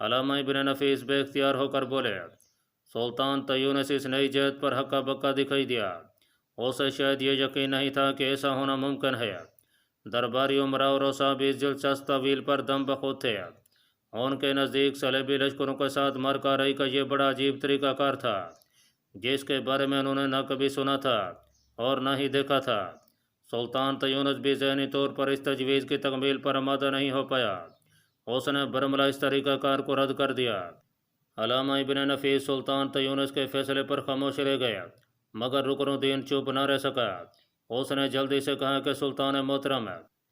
علامہ ابن نفیس بے اختیار ہو کر بولے، سلطان تیونس اس نئی جہت پر ہکا بکا دکھائی دیا۔ اسے شاید یہ یقین نہیں تھا کہ ایسا ہونا ممکن ہے۔ درباری امراء اور صاحب اس دلچسپ طویل پر دم بخود تھے۔ ان کے نزدیک صلیبی لشکروں کے ساتھ مرکاری کا یہ بڑا عجیب طریقہ کار تھا، جس کے بارے میں انہوں نے نہ کبھی سنا تھا اور نہ ہی دیکھا تھا۔ سلطان تیونس بھی ذہنی طور پر اس تجویز کی تکمیل پر آمادہ نہیں ہو پایا۔ اس نے برملا اس طریقہ کار کو رد کر دیا۔ علامہ ابن نفیس سلطان تیونس کے فیصلے پر خاموش رہ گیا، مگر رکن الدین چپ نہ رہ سکا۔ اس نے جلدی سے کہا کہ سلطان محترم،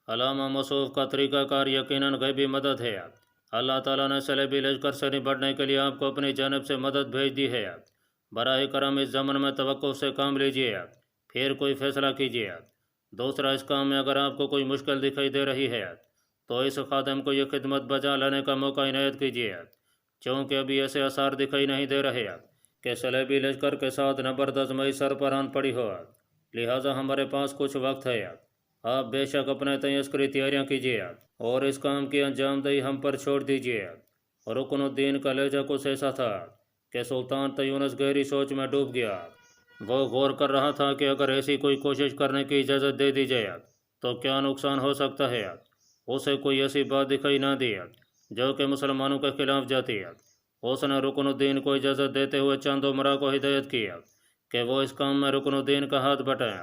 علامہ موصوف کا طریقہ کار یقیناً غیبی مدد ہے۔ اللہ تعالیٰ نے صلیبی لشکر سے نبٹنے کے لیے آپ کو اپنی جانب سے مدد بھیج دی ہے۔ براہ کرم اس زمن میں توقف سے کام لیجیے، پھر کوئی فیصلہ کیجیے۔ دوسرا، اس کام میں اگر آپ کو کوئی مشکل دکھائی دے رہی ہے تو اس خادم کو یہ خدمت بجا لانے کا موقع عنایت کیجیے، چونکہ ابھی ایسے آثار دکھائی نہیں دے رہے کہ صلیبی لشکر کے ساتھ نبرد آزمائی سر پر آن پڑی ہو، لہٰذا ہمارے پاس کچھ وقت ہے۔ آپ بے شک اپنے تئیں عسکری تیاریاں کیجیے اور اس کام کی انجام دہی ہم پر چھوڑ دیجیے۔ رکن الدین کا لہجہ کچھ ایسا تھا کہ سلطان تیونس گہری سوچ میں ڈوب گیا۔ وہ غور کر رہا تھا کہ اگر ایسی کوئی کوشش کرنے کی اجازت دے دی جائے تو کیا نقصان ہو سکتا ہے۔ اسے کوئی ایسی بات دکھائی نہ دی جو کہ مسلمانوں کے خلاف جاتی ہے۔ اس نے رکن الدین کو اجازت دیتے ہوئے چند امراء کو ہدایت کی کہ وہ اس کام میں رکن الدین کا ہاتھ بٹائیں۔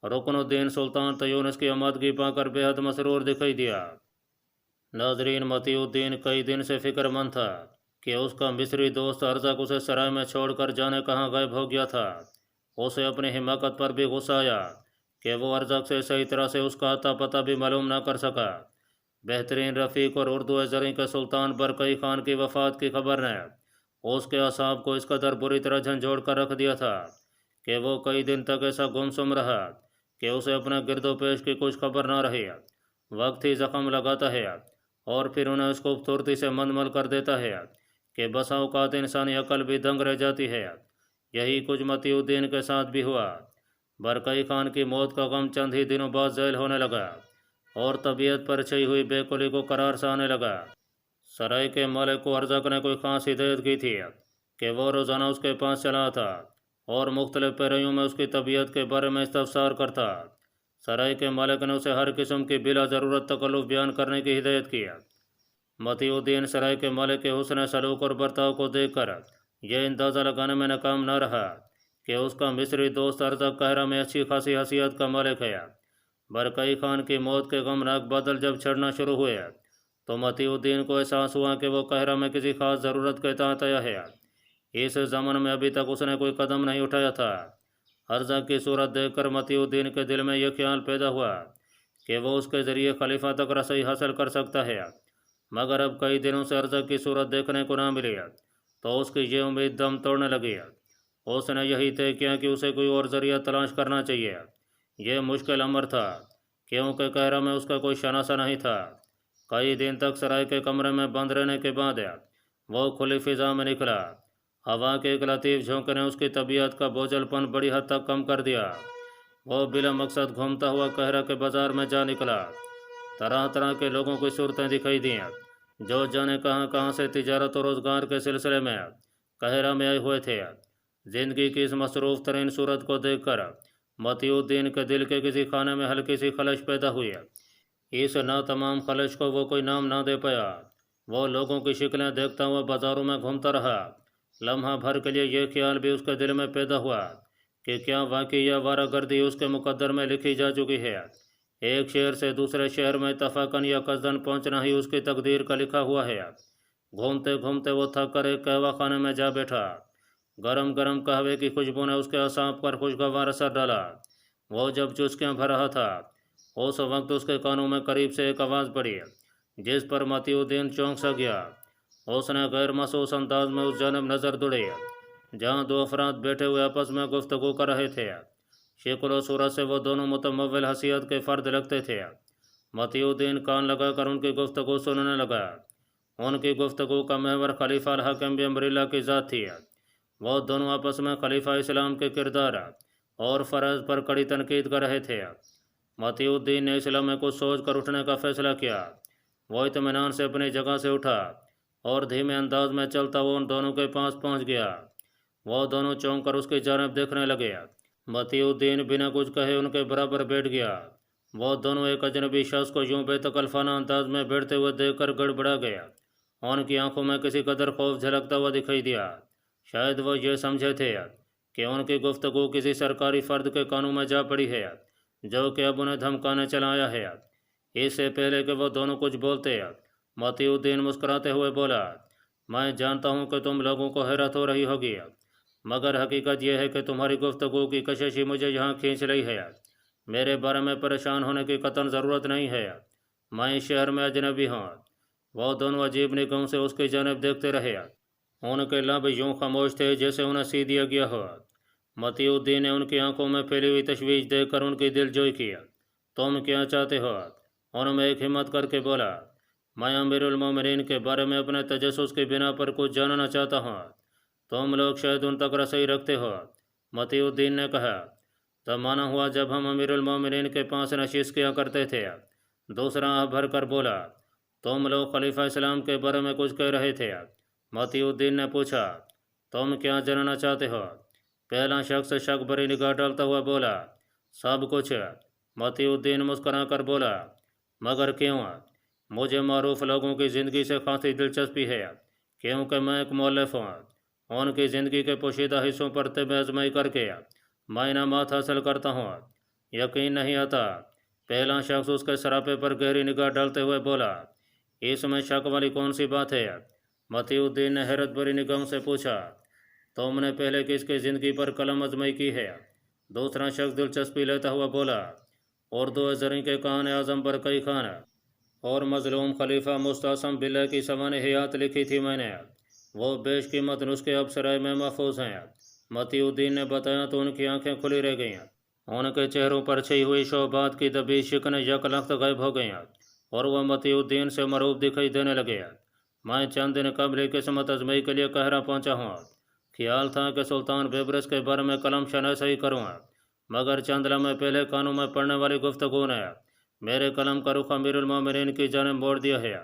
رکن الدین سلطان تیونس کی آمادگی پا کر بے حد مسرور دکھائی دیا۔ ناظرین، متی الدین کئی دن سے فکر مند تھا کہ اس کا مصری دوست ارزق اسے سرائے میں چھوڑ کر جانے کہاں غائب ہو گیا تھا۔ اسے اپنی حماقت پر بھی غصہ آیا کہ وہ ارزق سے صحیح طرح سے اس کا اتا پتہ بھی معلوم نہ کر سکا۔ بہترین رفیق اور اردو زریں کے سلطان برقی خان کی وفات کی خبر نے اس کے اعصاب کو اس قدر بری طرح جھنجھوڑ کر رکھ دیا تھا کہ وہ کئی دن تک ایسا گمسم رہا کہ اسے اپنے گرد و پیش کی کچھ خبر نہ رہی۔ وقت ہی زخم لگاتا ہے اور پھر انہیں اس خوبصورتی سے مندمل کر دیتا ہے کہ بسا اوقات انسانی عقل بھی دنگ رہ جاتی ہے۔ یہی کچھ متی الدین کے ساتھ بھی ہوا۔ برقی خان کی موت کا غم چند ہی دنوں بعد ذیل ہونے لگا اور طبیعت پر چھئی ہوئی بے قلی کو قرار سا آنے لگا۔ سرائے کے مالک کو ارزق نے کوئی خاص ہدایت کی تھی کہ وہ روزانہ اس کے پاس چلا تھا اور مختلف پیرایوں میں اس کی طبیعت کے بارے میں استفسار کرتا۔ سرائے کے مالک نے اسے ہر قسم کی بلا ضرورت تکلف بیان کرنے کی ہدایت کی۔ متی الدین سرائے کے مالک کے حسن سلوک اور برتاؤ کو دیکھ کر یہ اندازہ لگانے میں ناکام نہ رہا کہ اس کا مصری دوست ارزق قاہرہ میں اچھی خاصی حیثیت کا مالک ہے۔ برقی خان کی موت کے غمناک بادل جب چھڑنا شروع ہوئے تو متی الدین کو احساس ہوا کہ وہ قاہرہ میں کسی خاص ضرورت کے تحت آیا ہے۔ اس زمن میں ابھی تک اس نے کوئی قدم نہیں اٹھایا تھا۔ ارزق کی صورت دیکھ کر متی الدین کے دل میں یہ خیال پیدا ہوا کہ وہ اس کے ذریعے خلیفہ تک رسائی حاصل کر سکتا ہے، مگر اب کئی دنوں سے ارزق کی صورت دیکھنے کو نہ ملی تو اس کی یہ امید دم توڑنے لگی۔ اس نے یہی طے کیا کہ اسے کوئی اور ذریعہ تلاش کرنا چاہیے۔ یہ مشکل امر تھا کیونکہ قاہرہ میں اس کا کوئی شناسہ نہیں تھا۔ کئی دن تک سرائے کے کمرے میں بند رہنے کے بعد وہ کھلی فضا میں نکلا۔ ہوا کے ایک لطیف جھونکے نے اس کی طبیعت کا بوجھل پن بڑی حد تک کم کر دیا۔ وہ بلا مقصد گھومتا ہوا قاہرہ کے بازار میں جا نکلا۔ طرح طرح کے لوگوں کی صورتیں دکھائی دیں جو جانے کہاں کہاں سے تجارت و روزگار کے سلسلے میں قاہرہ میں آئے ہوئے تھے۔ زندگی کی اس مصروف ترین صورت کو دیکھ کر متی الدین کے دل کے کسی خانے میں ہلکی سی خلش پیدا ہوئی۔ اس ناتمام خلش کو وہ کوئی نام نہ دے پایا۔ وہ لوگوں کی شکلیں دیکھتا ہوا بازاروں میں گھومتا رہا۔ لمحہ بھر کے لیے یہ خیال بھی اس کے دل میں پیدا ہوا کہ کیا واقعی یا وارہ گردی اس کے مقدر میں لکھی جا چکی ہے۔ ایک شہر سے دوسرے شہر میں اتفاقاً یا قصداً پہنچنا ہی اس کی تقدیر کا لکھا ہوا ہے۔ گھومتے گھومتے وہ تھک کر ایک قہوہ خانے میں جا بیٹھا۔ گرم گرم قہوے کی خوشبو نے اس کے اعصاب پر خوشگوار اثر ڈالا۔ وہ جب چسکیاں بھر رہا تھا اس وقت اس کے کانوں میں قریب سے ایک آواز پڑی جس پر متی الدین چونک سا گیا۔ اس نے غیر محسوس انداز میں اس جانب نظر دوڑی جہاں دو افراد بیٹھے ہوئے آپس میں گفتگو کر رہے تھے۔ شکل و صورت سے وہ دونوں متمول حیثیت کے فرد لگتے تھے۔ متی الدین کان لگا کر ان کی گفتگو سننے لگا۔ ان کی گفتگو کا محور خلیفہ الحاکم بامر اللہ کی ذات تھی۔ وہ دونوں آپس میں خلیفہ اسلام کے کردار اور فرائض پر کڑی تنقید کر رہے تھے۔ متی الدین نے اس لمحے کچھ سوچ کر اٹھنے کا فیصلہ کیا۔ وہ اطمینان سے اپنی جگہ سے اٹھا اور دھیمے انداز میں چلتا وہ ان دونوں کے پاس پہنچ گیا۔ وہ دونوں چونک کر اس کی جانب دیکھنے لگے۔ متی الدین بنا کچھ کہے ان کے برابر بیٹھ گیا۔ وہ دونوں ایک اجنبی شخص کو یوں بے تکلفانہ انداز میں بیٹھتے ہوئے دیکھ کر گڑبڑا گیا۔ ان کی آنکھوں میں کسی قدر خوف جھلکتا ہوا دکھائی دیا۔ شاید وہ یہ سمجھے تھے کہ ان کی گفتگو کسی سرکاری فرد کے کانوں میں جا پڑی ہے جو کہ اب انہیں دھمکانے چلا آیا ہے۔ اس سے پہلے کہ وہ دونوں کچھ بولتے متی الدین مسکراتے ہوئے بولا، میں جانتا ہوں کہ تم لوگوں کو حیرت ہو رہی ہوگی، مگر حقیقت یہ ہے کہ تمہاری گفتگو کی کشش ہی مجھے یہاں کھینچ رہی ہے۔ میرے بارے میں پریشان ہونے کی قطعاً ضرورت نہیں ہے، میں اس شہر میں اجنبی ہوں۔ وہ دونوں عجیب نگاہوں سے اس کی جانب دیکھتے رہے۔ ان کے لب یوں خاموش تھے جیسے انہیں سی دیا گیا ہو۔ متی الدین نے ان کی آنکھوں میں پھیلی ہوئی تشویش دیکھ کر ان کی دل جوئی کی۔ تم کیا چاہتے ہو؟ ان میں ایک ہمت کر کے بولا، میں امیر المومنین کے بارے میں اپنے تجسس کی بنا پر کچھ جاننا چاہتا ہوں۔ تم لوگ شاید ان تک رسائی رکھتے ہو۔ متی الدین نے کہا، زمانہ ہوا جب ہم امیر المومنین کے پاس نشست کیا کرتے تھے۔ دوسرا آہ بھر کر بولا، تم لوگ خلیفہ اسلام کے بارے میں کچھ کہہ رہے تھے۔ متی الدین نے پوچھا، تم کیا جاننا چاہتے ہو؟ پہلا شخص شک بھری نگاہ ڈالتا ہوا بولا، سب کچھ۔ متی الدین مسکرا کر بولا، مگر کیوں؟ مجھے معروف لوگوں کی زندگی سے خاصی دلچسپی ہے، کیونکہ میں ایک مؤلف ہوں۔ ان کی زندگی کے پوشیدہ حصوں پر طب آزمائی کر کے میں انعامات حاصل کرتا ہوں۔ یقین نہیں آتا؟ پہلا شخص اس کے سراپے پر گہری نگاہ ڈالتے ہوئے بولا، اس میں شک والی کون سی بات ہے؟ متی الدین نے حیرت بھری نگاہوں سے پوچھا، تم نے پہلے کس کی زندگی پر قلم آزمائی کی ہے؟ دوسرا شخص دلچسپی لیتا ہوا بولا، اردو زرعی کے کان اعظم برکئی خان اور مظلوم خلیفہ مستعصم باللہ کی سوانح حیات لکھی تھی میں نے۔ وہ بیش قیمت نسخے اب سرائے میں محفوظ ہیں۔ متی الدین نے بتایا تو ان کی آنکھیں کھلی رہ گئیں۔ ان کے چہروں پر چھئی ہوئی شعبات کی دبی شکنیں یک لخت غائب ہو گئیں اور وہ متی الدین سے مرعوب دکھائی دینے لگے۔ میں چند دن قبل ہی قسمت آزمائی کے لیے قاہرہ پہنچا ہوں۔ خیال تھا کہ سلطان بیبرس کے بارے میں قلم شناسائی کروں، مگر چند لمحے پہلے کانوں میں پڑنے والی گفتگو نے میرے قلم کا رخ امیر المومنین کی جانب موڑ دیا ہے۔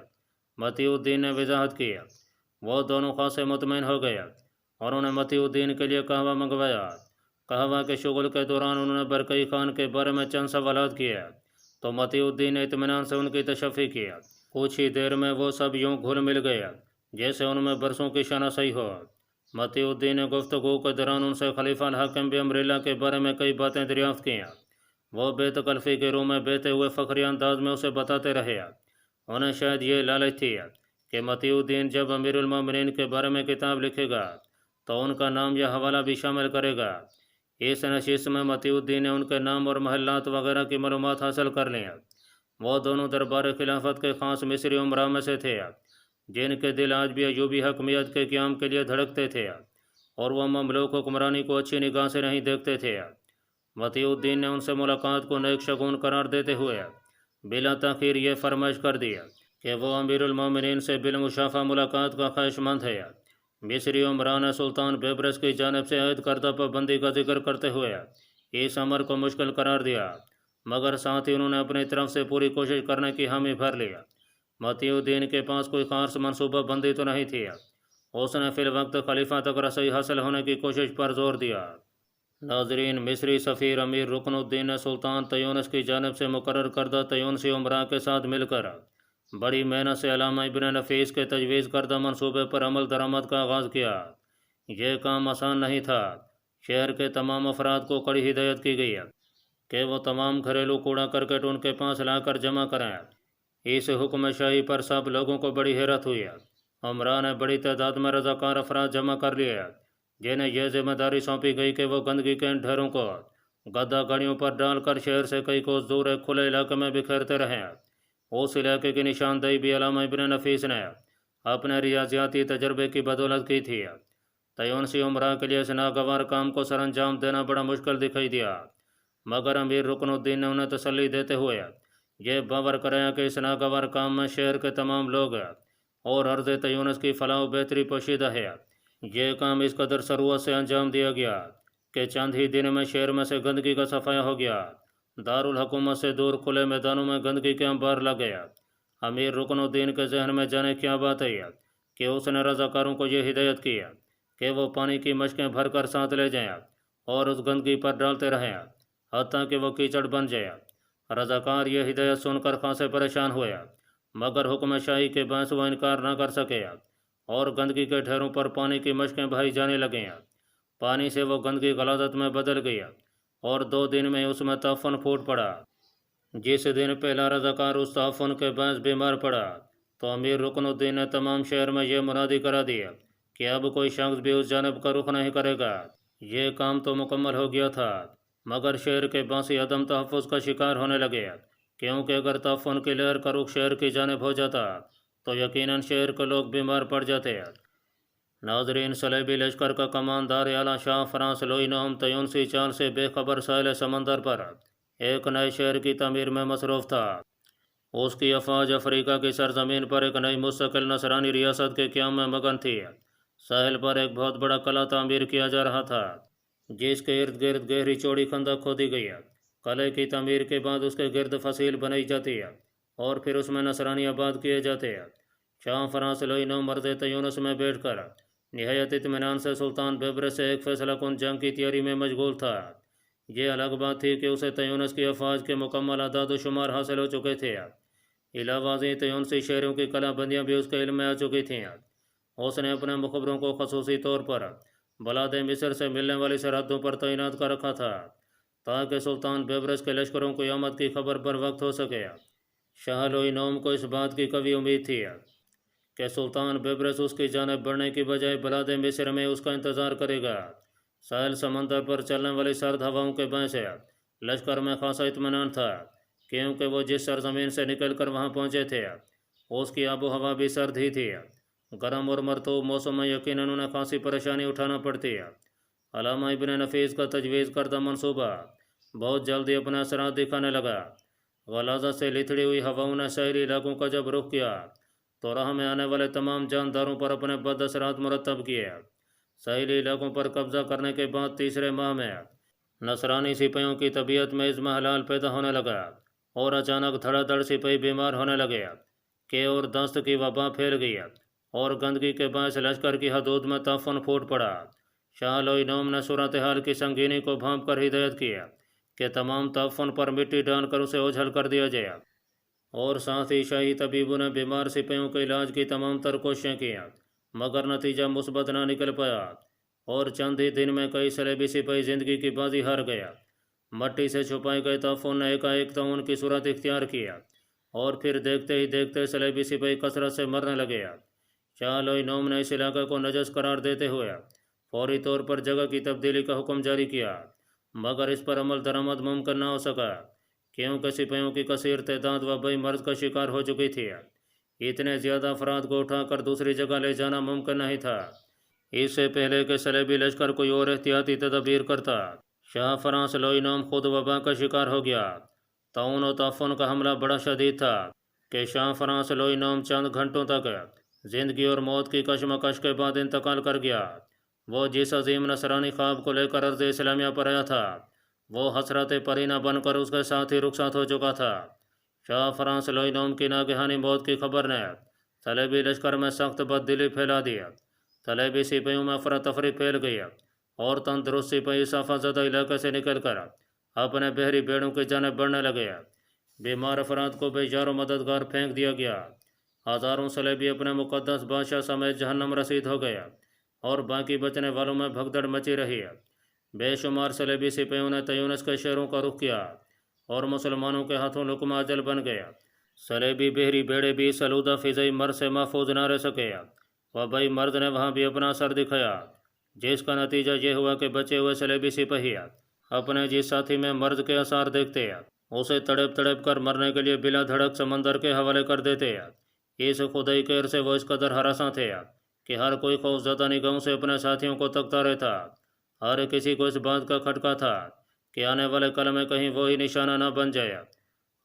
متی الدین نے وضاحت کی۔ وہ دونوں خاصے مطمئن ہو گئے اور انہوں نے متی الدین کے لیے قہوہ منگوایا۔ قہوہ کے شغل کے دوران انہوں نے برکئی خان کے بارے میں چند سوالات کیے تو متی الدین نے اطمینان سے ان کی تشفی کی۔ کچھ ہی دیر میں وہ سب یوں گھل مل گئے جیسے ان میں برسوں کی شناسائی ہو۔ متی الدین نے گفتگو کے دوران ان سے خلیفہ الحاکم بامر اللہ کے بارے میں کئی باتیں دریافت کیں۔ وہ بے تکلفی کے روح میں بہتے ہوئے فخری انداز میں اسے بتاتے رہے۔ انہیں شاید یہ لالچ تھی کہ متی الدین جب امیر المومنین کے بارے میں کتاب لکھے گا تو ان کا نام یا حوالہ بھی شامل کرے گا۔ اس نشست میں متی الدین نے ان کے نام اور محلات وغیرہ کی معلومات حاصل کر لیں۔ وہ دونوں دربار خلافت کے خاص مصری امراء میں سے تھے جن کے دل آج بھی ایوبی حکمیت کے قیام کے لیے دھڑکتے تھے اور وہ مملوک حکمرانی کو اچھی نگاہ سے نہیں دیکھتے تھے۔ متی الدین نے ان سے ملاقات کو نیک شگون قرار دیتے ہوئے بلا تاخیر یہ فرمائش کر دی کہ وہ امیر المومنین سے بالمشافہ ملاقات کا خواہش مند ہے۔ مصری عمرا نے سلطان بیبرس کی جانب سے عائد کردہ پابندی کا ذکر کرتے ہوئے اس امر کو مشکل قرار دیا، مگر ساتھ ہی انہوں نے اپنی طرف سے پوری کوشش کرنے کی حامی بھر لی۔ متی الدین کے پاس کوئی خاص منصوبہ بندی تو نہیں تھی، اس نے فی الوقت خلیفہ تک رسائی حاصل ہونے کی کوشش پر زور دیا۔ ناظرین، مصری سفیر امیر رکن الدین نے سلطان تیونس کی جانب سے مقرر کردہ تیونسی عمرا کے ساتھ مل کر بڑی محنت سے علامہ ابن نفیس کے تجویز کردہ منصوبے پر عمل درآمد کا آغاز کیا۔ یہ کام آسان نہیں تھا۔ شہر کے تمام افراد کو کڑی ہدایت کی گئی کہ وہ تمام گھریلو کوڑا کرکٹ ان کے پاس لا کر جمع کریں۔ اس حکم شاہی پر سب لوگوں کو بڑی حیرت ہوئی۔ عمرا نے بڑی تعداد میں رضاکار افراد جمع کر لیے جنہیں یہ ذمہ داری سونپی گئی کہ وہ گندگی کے ان ڈھیروں کو گدہ گاڑیوں پر ڈال کر شہر سے کئی کوس دور ایک کھلے علاقے میں بکھیرتے رہیں۔ اس علاقے کی نشاندہی بھی علامہ ابن نفیس نے اپنے ریاضیاتی تجربے کی بدولت کی تھی۔ تیونسی عمرا کے لیے اس ناگوار کام کو سر انجام دینا بڑا مشکل دکھائی دیا، مگر امیر رکن الدین نے انہیں تسلی دیتے ہوئے یہ باور کرایا کہ اس ناگوار کام میں شہر کے تمام لوگ اور عرض تیونس کی فلاح و بہتری پوشیدہ ہے۔ یہ کام اس قدر سروت سے انجام دیا گیا کہ چند ہی دن میں شہر میں سے گندگی کا صفایا ہو گیا۔ دارالحکومت سے دور کھلے میدانوں میں گندگی کے انبار لگ گیا۔ امیر رکن الدین کے ذہن میں جانے کیا بات ہے کہ اس نے رضاکاروں کو یہ ہدایت کیا کہ وہ پانی کی مشکیں بھر کر ساتھ لے جائیں اور اس گندگی پر ڈالتے رہیں حتیٰ کہ وہ کیچڑ بن جائے۔ رضاکار یہ ہدایت سن کر خاصے پریشان ہوئے، مگر حکم شاہی کے باعث وہ انکار نہ کر سکے اور گندگی کے ڈھیروں پر پانی کی مشکیں بہائی جانے لگیں۔ پانی سے وہ گندگی غلاظت میں بدل گئی اور 2 دن میں اس میں تعفن پھوٹ پڑا۔ جس دن پہلا رضاکار اس تعفن کے باعث بیمار پڑا تو امیر رکن الدین نے تمام شہر میں یہ منادی کرا دیا کہ اب کوئی شخص بھی اس جانب کا رخ نہیں کرے گا۔ یہ کام تو مکمل ہو گیا تھا، مگر شہر کے باسی عدم تحفظ کا شکار ہونے لگے، کیونکہ اگر تعفن کی لہر کا رخ شہر کی جانب ہو جاتا تو یقیناً شہر کے لوگ بیمار پڑ جاتے۔ ناظرین، صلیبی لشکر کا کماندار اعلیٰ شاہ فرانس لوئی نوم تیونسی چال سے بے خبر ساحل سمندر پر ایک نئے شہر کی تعمیر میں مصروف تھا۔ اس کی افواج افریقہ کی سرزمین پر ایک نئی مستقل نصرانی ریاست کے قیام میں مگن تھی۔ ساحل پر ایک بہت بڑا قلعہ تعمیر کیا جا رہا تھا، جس کے ارد گرد گہری چوڑی خندق کھودی گئی۔ قلعے کی تعمیر کے بعد اس کے گرد فصیل بنائی جاتی ہے اور پھر اس میں نصرانی آباد کیے جاتے ہیں۔ شاہ فرانس لوئی نوم مرز تیونس میں بیٹھ کر نہایت اطمینان سے سلطان بیبرس سے ایک فیصلہ کن جنگ کی تیاری میں مشغول تھا۔ یہ الگ بات تھی کہ اسے تیونس کی افواج کے مکمل اعداد و شمار حاصل ہو چکے تھے۔ علاوہ ازیں تیونسی شہروں کی قلعہ بندیاں بھی اس کے علم میں آ چکی تھیں۔ اس نے اپنے مخبروں کو خصوصی طور پر بلاد مصر سے ملنے والی سرحدوں پر تعینات کر رکھا تھا تاکہ سلطان بیبرس کے لشکروں کو آمد کی خبر بر وقت ہو سکے۔ شاہ لوئی نوم کو اس بات کی قوی امید تھی کہ سلطان بیبرس اس کی جانب بڑھنے کی بجائے بلاد مصر میں اس کا انتظار کرے گا۔ ساحل سمندر پر چلنے والی سرد ہواؤں کے باعث لشکر میں خاصا اطمینان تھا، کیونکہ وہ جس سرزمین سے نکل کر وہاں پہنچے تھے اس کی آب و ہوا بھی سرد ہی تھی۔ گرم اور مرطوب موسم میں یقیناً انہیں خاصی پریشانی اٹھانا پڑتی۔ علامہ ابن نفیس کا تجویز کردہ منصوبہ بہت جلدی اپنے اثرات دکھانے لگا۔ غلاظت سے لتڑی ہوئی ہواؤں نے ساحلی علاقوں کا جب رخ کیا تو راہ میں آنے والے تمام جانداروں پر اپنے بد اثرات مرتب کیے۔ ساحلی علاقوں پر قبضہ کرنے کے بعد تیسرے ماہ میں نصرانی سپاہیوں کی طبیعت میں اضمحلال پیدا ہونے لگا اور اچانک دھڑا دھڑ سپاہی بیمار ہونے لگے کہ اور دست کی وبا پھیل گئی اور گندگی کے باعث لشکر کی حدود میں تعفن پھوٹ پڑا۔ شاہ لوئی نوم نے صورتحال کی سنگینی کو بھانپ کر ہدایت کیا کہ تمام تعفن پر مٹی ڈال کر اسے اوجھل کر دیا جائے، اور ساتھ ہی شاہی طبیبوں نے بیمار سپاہیوں کے علاج کی تمام تر کوششیں کی، مگر نتیجہ مثبت نہ نکل پایا اور چند ہی دن میں کئی صلیبی سپاہی زندگی کی بازی ہار گیا۔ مٹی سے چھپائے گئے تعفن نے ایک تعاون کی صورت اختیار کیا اور پھر دیکھتے ہی دیکھتے صلیبی سپاہی کثرت سے مرنے لگے۔ شاہ لوئی نوم نے اس علاقے کو نجس قرار دیتے ہوئے فوری طور پر جگہ کی تبدیلی کا حکم جاری کیا، مگر اس پر عمل درآمد ممکن نہ ہو سکا کیونکہ سپاہیوں کی کثیر تعداد وبائی مرض کا شکار ہو چکی تھی۔ اتنے زیادہ افراد کو اٹھا کر دوسری جگہ لے جانا ممکن نہیں تھا۔ اس سے پہلے کہ صلیبی لشکر کوئی اور احتیاطی تدابیر کرتا، شاہ فرانس لوئی نوم خود وبا کا شکار ہو گیا۔ طاعون و تعفن کا حملہ بڑا شدید تھا کہ شاہ فرانس لوئی نوم چند گھنٹوں تک زندگی اور موت کی کشمکش کے بعد انتقال کر گیا۔ وہ جس عظیم نصرانی خواب کو لے کر ارض اسلامیہ پر آیا تھا وہ حسرت پرینہ بن کر اس کے ساتھ ہی رخصت ہو چکا تھا۔ شاہ فرانس لوئی نوم کی ناگہانی موت کی خبر نے صلیبی لشکر میں سخت بد دلی پھیلا دی۔ صلیبی سپاہیوں میں افراتفری پھیل گئی اور تندرست سپاہی صافہ زدہ علاقے سے نکل کر اپنے بحری بیڑوں کی جانب بڑھنے لگے۔ بیمار افراد کو بے جار و مددگار پھینک دیا گیا۔ ہزاروں صلیبی اپنے مقدس بادشاہ سمیت جہنم رسید ہو گئے اور باقی بچنے والوں میں بھگدڑ مچی رہی۔ بے شمار صلیبی سپاہیوں نے تیونس کے شہروں کا رخ کیا اور مسلمانوں کے ہاتھوں لقمہ اجل بن گیا۔ صلیبی بحری بیڑے بھی اس آلودہ فضائی مرض سے محفوظ نہ رہ سکے۔ وبائی مرض نے وہاں بھی اپنا اثر دکھایا، جس کا نتیجہ یہ ہوا کہ بچے ہوئے صلیبی سپاہی اپنے جس ساتھی میں مرض کے آثار دیکھتے اسے تڑپ تڑپ کر مرنے کے لیے بلا دھڑک سمندر کے حوالے کر دیتے۔ اس خدائی قہر سے وہ اس قدر ہراساں تھے کہ ہر کوئی خوف زدہ نگاہوں سے اپنے ساتھیوں کو تکتا رہتا۔ ہر کسی کو اس بات کا کھٹکا تھا کہ آنے والے کل میں کہیں وہی نشانہ نہ بن جائے۔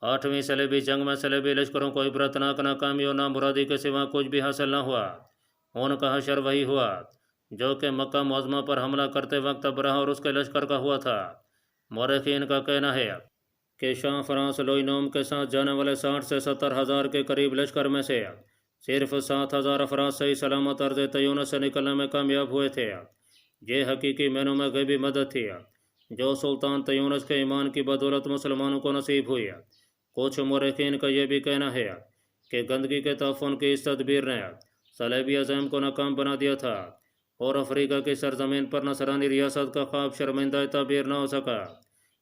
8ویں صلیبی جنگ میں صلیبی لشکروں کو عبرتناک ناکامی اور نامرادی کے سوا کچھ بھی حاصل نہ ہوا۔ ان کا حشر وہی ہوا جو کہ مکہ معظمہ پر حملہ کرتے وقت ابرہہ اور اس کے لشکر کا ہوا تھا۔ مورخین کا کہنا ہے کہ شاہ فرانس لوئی نوم کے ساتھ جانے والے 60 سے 70 ہزار کے قریب لشکر میں سے صرف 7,000 افراد صحیح سلامت ارض تیونس سے نکلنے میں کامیاب ہوئے تھے۔ یہ حقیقی معنوں میں غیبی مدد تھی جو سلطان تیونس کے ایمان کی بدولت مسلمانوں کو نصیب ہوئی۔ کچھ مورخین کا یہ بھی کہنا ہے کہ گندگی کے تعفن کی اس تدبیر نے صلیبی عزم کو ناکام بنا دیا تھا اور افریقہ کی سرزمین پر نصرانی ریاست کا خواب شرمندہ تعبیر نہ ہو سکا۔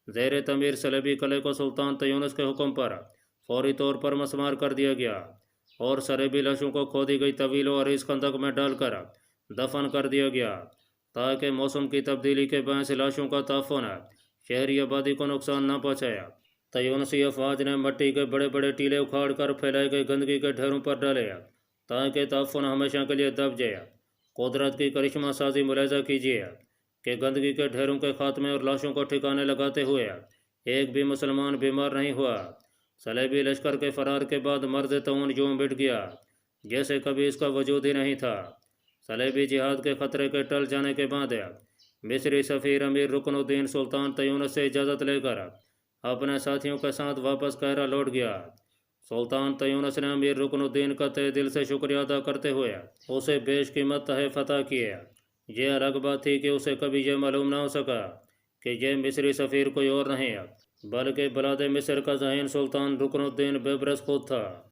زیر تعمیر صلیبی قلعے کو سلطان تیونس کے حکم پر فوری طور پر مسمار کر دیا گیا اور صلیبی لاشوں کو کھودی گئی طویل و عریض خندق میں ڈال کر دفن کر دیا گیا تاکہ موسم کی تبدیلی کے باعث لاشوں کا تعفن شہری آبادی کو نقصان نہ پہنچایا۔ تیونسی افواج نے مٹی کے بڑے بڑے ٹیلے اکھاڑ کر پھیلائی گئی گندگی کے ڈھیروں پر ڈالے تاکہ تعفن ہمیشہ کے لیے دب جائے۔ قدرت کی کرشمہ سازی ملاحظہ کیجیے کہ گندگی کے ڈھیروں کے خاتمے اور لاشوں کو ٹھکانے لگاتے ہوئے ایک بھی مسلمان بیمار نہیں ہوا۔ صلیبی لشکر کے فرار کے بعد مرض طاعون یوں مٹ گیا جیسے کبھی اس کا وجود ہی نہیں تھا۔ صلیبی جہاد کے خطرے کے ٹل جانے کے بعد مصری سفیر امیر رکن الدین سلطان تیونس سے اجازت لے کر اپنے ساتھیوں کے ساتھ واپس قاہرہ لوٹ گیا۔ سلطان تیونس نے امیر رکن الدین کا تہہ دل سے شکریہ ادا کرتے ہوئے اسے بیش قیمت تحائف عطا کیے۔ یہ الگ بات تھی کہ اسے کبھی یہ معلوم نہ ہو سکا کہ یہ مصری سفیر کوئی اور نہیں بلکہ بلاد مصر کا ذہین سلطان رکن الدین بیبرس خود تھا۔